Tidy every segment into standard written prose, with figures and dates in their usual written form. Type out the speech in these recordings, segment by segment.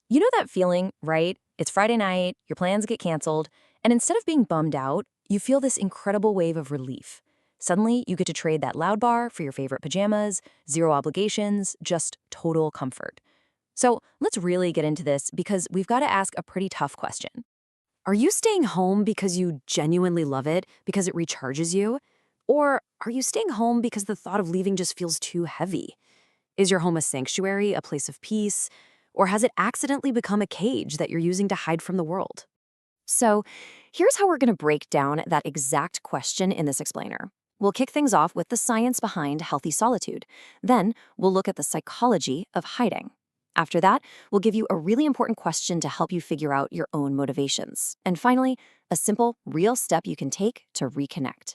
You know that feeling, right? It's Friday night, your plans get canceled, and instead of being bummed out, you feel this incredible wave of relief. Suddenly, you get to trade that loud bar for your favorite pajamas, zero obligations, just total comfort. So let's really get into this because we've got to ask a pretty tough question. Are you staying home because you genuinely love it, because it recharges you? Or are you staying home because the thought of leaving just feels too heavy? Is your home a sanctuary, a place of peace? Or has it accidentally become a cage that you're using to hide from the world? So, here's how we're going to break down that exact question in this explainer. We'll kick things off with the science behind healthy solitude. Then, we'll look at the psychology of hiding. After that, we'll give you a really important question to help you figure out your own motivations. And finally, a simple, real step you can take to reconnect.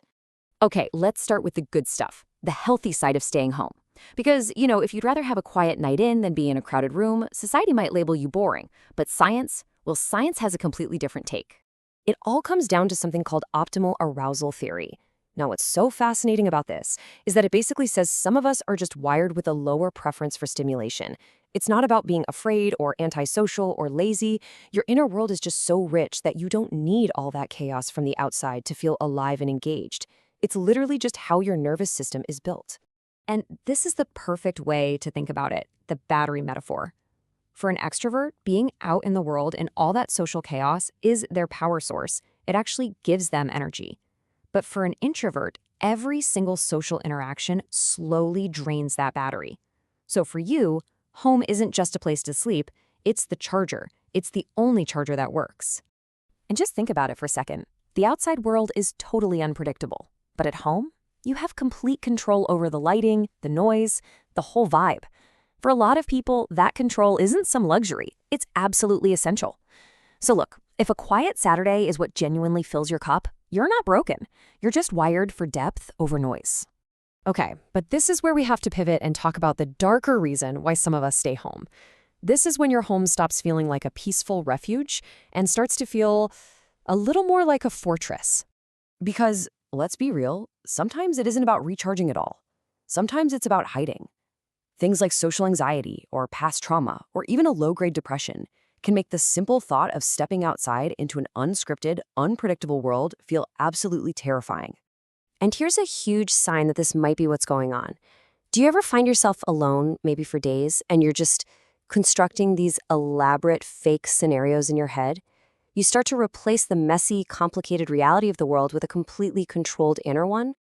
Okay, let's start with the good stuff, the healthy side of staying home. Because, if you'd rather have a quiet night in than be in a crowded room, society might label you boring. But science, well, science has a completely different take. It all comes down to something called optimal arousal theory. Now, what's so fascinating about this is that it basically says some of us are just wired with a lower preference for stimulation. It's not about being afraid or antisocial or lazy. Your inner world is just so rich that you don't need all that chaos from the outside to feel alive and engaged. It's literally just how your nervous system is built. And this is the perfect way to think about it, the battery metaphor. For an extrovert, being out in the world and all that social chaos is their power source. It actually gives them energy. But for an introvert, every single social interaction slowly drains that battery. So for you, home isn't just a place to sleep, it's the charger. It's the only charger that works. And just think about it for a second. The outside world is totally unpredictable. But at home, you have complete control over the lighting, the noise, the whole vibe. For a lot of people, that control isn't some luxury. It's absolutely essential. So look, if a quiet Saturday is what genuinely fills your cup, you're not broken. You're just wired for depth over noise. Okay, but this is where we have to pivot and talk about the darker reason why some of us stay home. This is when your home stops feeling like a peaceful refuge and starts to feel a little more like a fortress. Because, let's be real, sometimes it isn't about recharging at all. Sometimes it's about hiding. Things like social anxiety or past trauma or even a low-grade depression can make the simple thought of stepping outside into an unscripted, unpredictable world feel absolutely terrifying. And here's a huge sign that this might be what's going on. Do you ever find yourself alone, maybe for days, and you're just constructing these elaborate fake scenarios in your head? You start to replace the messy, complicated reality of the world with a completely controlled inner one.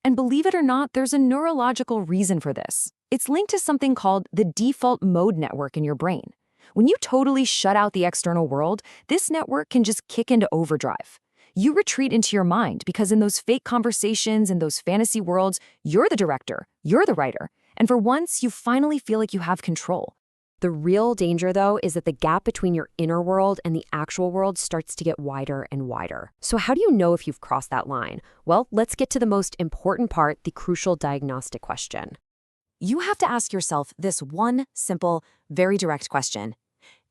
And believe it or not, there's a neurological reason for this. It's linked to something called the default mode network in your brain. When you totally shut out the external world, this network can just kick into overdrive. You retreat into your mind because in those fake conversations and those fantasy worlds, you're the director, you're the writer, and for once, you finally feel like you have control. The real danger, though, is that the gap between your inner world and the actual world starts to get wider and wider. So how do you know if you've crossed that line? Well, let's get to the most important part, the crucial diagnostic question. You have to ask yourself this one simple, very direct question.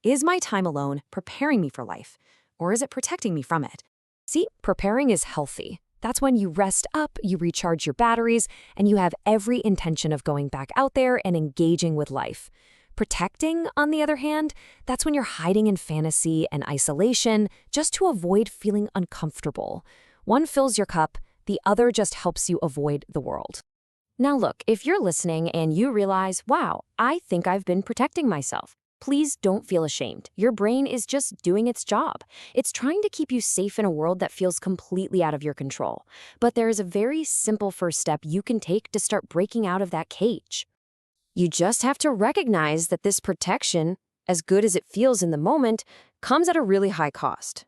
Is my time alone preparing me for life, or is it protecting me from it? See, preparing is healthy. That's when you rest up, you recharge your batteries, and you have every intention of going back out there and engaging with life. Protecting, on the other hand, that's when you're hiding in fantasy and isolation just to avoid feeling uncomfortable. One fills your cup, the other just helps you avoid the world. Now look, if you're listening and you realize, wow, I think I've been protecting myself, please don't feel ashamed. Your brain is just doing its job. It's trying to keep you safe in a world that feels completely out of your control. But there is a very simple first step you can take to start breaking out of that cage. You just have to recognize that this protection, as good as it feels in the moment, comes at a really high cost.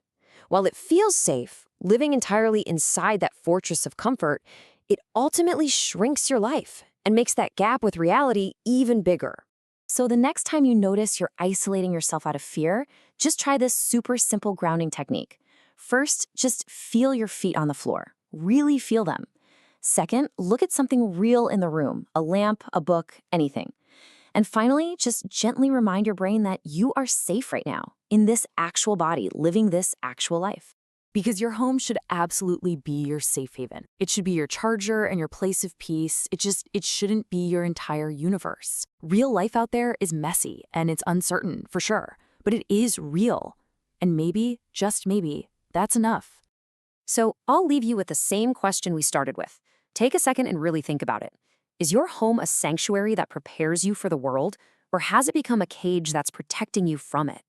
While it feels safe, living entirely inside that fortress of comfort, it ultimately shrinks your life and makes that gap with reality even bigger. So the next time you notice you're isolating yourself out of fear, just try this super simple grounding technique. First, just feel your feet on the floor. Really feel them. Second, look at something real in the room, a lamp, a book, anything. And finally, just gently remind your brain that you are safe right now, in this actual body, living this actual life. Because your home should absolutely be your safe haven. It should be your charger and your place of peace. It shouldn't be your entire universe. Real life out there is messy and it's uncertain, for sure. but it is real. And maybe, just maybe, that's enough. So I'll leave you with the same question we started with. Take a second and really think about it. Is your home a sanctuary that prepares you for the world, or has it become a cage that's protecting you from it?